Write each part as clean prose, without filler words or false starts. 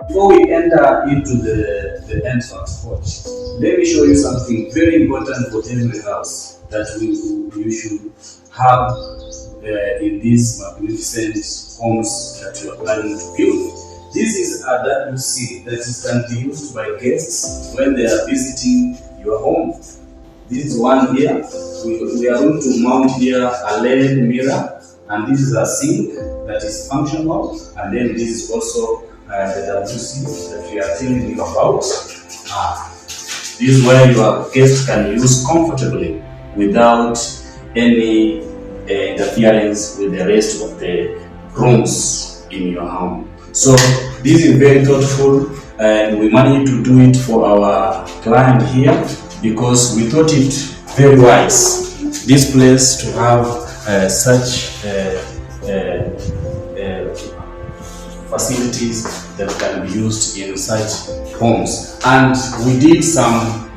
Before we enter into the entrance porch, let me show you something very important for every house that you should have in these magnificent homes that you are planning to build. This is a WC that can be used by guests when they are visiting your home. This is one here. We are going to mount here a LED mirror, and this is a sink that is functional, and then this is also the WC that we are telling you about. This is where your guest can use comfortably without any interference with the rest of the rooms in your home. So this is very thoughtful, and we managed to do it for our client here because we thought it very wise, this place to have such facilities that can be used in such homes. And we did some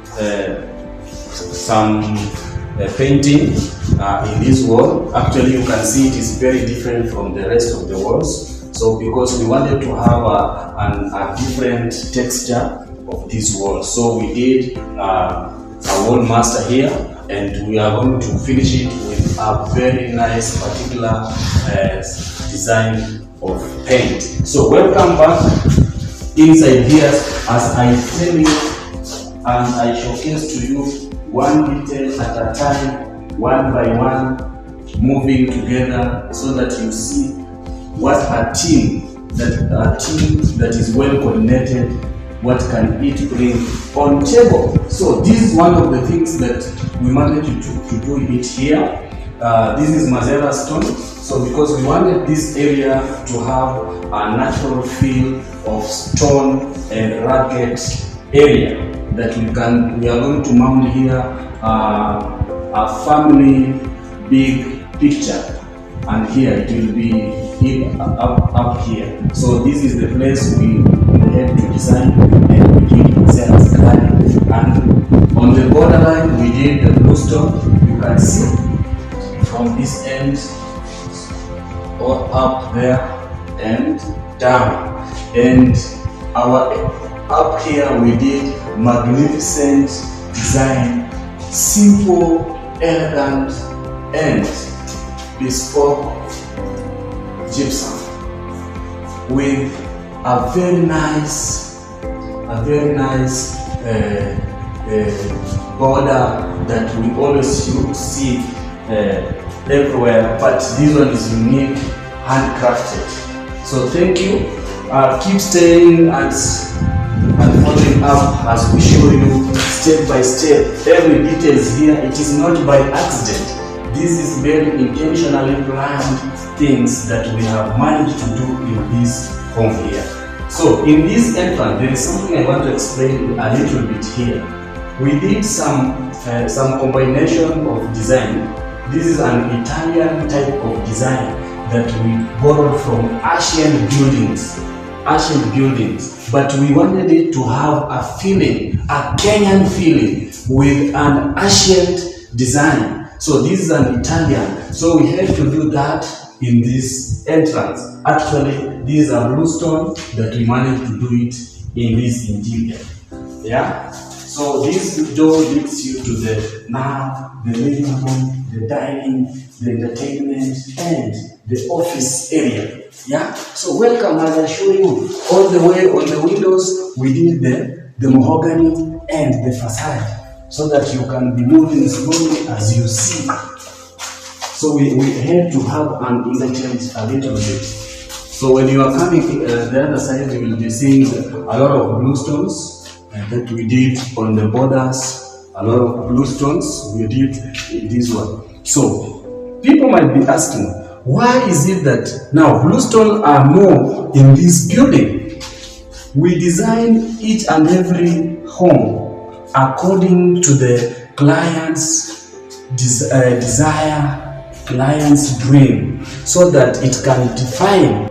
painting in this wall. Actually, you can see it is very different from the rest of the walls. So because we wanted to have a different texture of this wall, so we did a wall master here, and we are going to finish it with a very nice particular design of paint. So welcome back inside here as I tell you and I showcase to you one detail at a time, one by one, moving together so that you see what a team that is well coordinated, what can it bring on table. So this is one of the things that we managed to do it here. This is Mazeras stone. So because we wanted this area to have a natural feel of stone and rugged area that we are going to mount here a family big picture, and here it will be up here. So this is the place we had to design, and we did Mazeras cladding. And on the borderline we did the blue stone. You can see from this end or up there and down. And up here we did magnificent design, simple, elegant, and bespoke gypsum with a very nice border that we always see everywhere, but this one is unique, handcrafted. So thank you. Keep staying and following up as we show you step by step every details here. It is not by accident. This is very intentionally planned things that we have managed to do in this home here. So in this entrance, there is something I want to explain a little bit here. We did some combination of design. This is an Italian type of design that we borrowed from ancient buildings, but we wanted it to have a feeling, a Kenyan feeling with an ancient design. So this is an Italian, so we had to do that in this entrance. Actually, this is a blue stone that we managed to do it in this interior. Yeah. So this door leads you to the living room, the dining, the entertainment, and the office area. Yeah. So welcome, as I show you all the way on the windows. We did the mahogany and the facade, so that you can be moving slowly as you see. So we had to have an interchange a little bit. So when you are coming the other side, you will be seeing a lot of blue stones that we did on the borders. A lot of blue stones we did in this one. So people might be asking, why is it that now blue stones are more in this building? We design each and every home according to the client's desire, client's dream, so that it can define